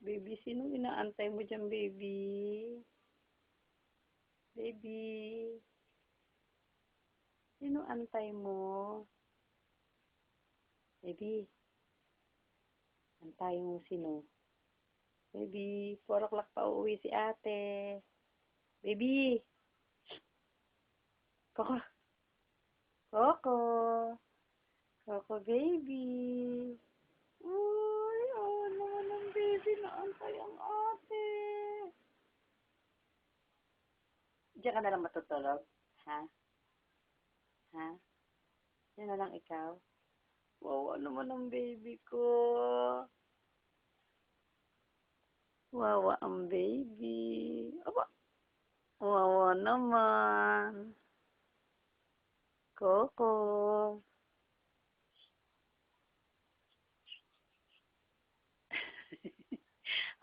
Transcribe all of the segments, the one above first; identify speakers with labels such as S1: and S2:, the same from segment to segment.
S1: Baby, sinong inaantay mo dyan, baby? Baby. Sino antay mo? Baby. Antay mo sino? Baby, 4 o'clock pa uuwi si ate. Baby. Coco. Coco. Coco, baby. Uy, oh naman ang baby na antay ang ate. Diyan ka na lang matutulog? Ha? Ha? Diyan na lang ikaw? Wow, naman ang baby ko. Wawa ang baby. Aba, wawa naman. Coco.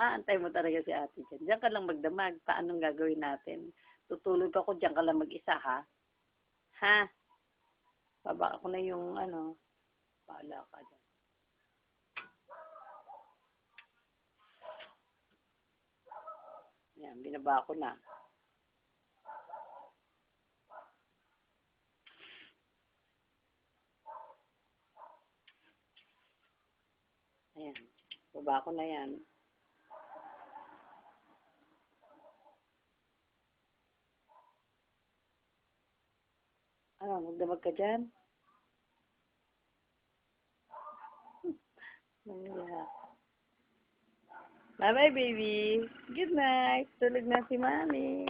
S1: Antay mo talaga si ate dyan. Diyan ka lang magdamag. Paanong gagawin natin? Tutulog ako, diyan ka lang mag-isa, ha? Ha? Baba ko na yung, paala ka dyan. Yan, binaba ko na. Ayan, baba ko na yan. Magdamag ka dyan? Nangyaya. Bye-bye, baby. Good night. Tulog na si Mami.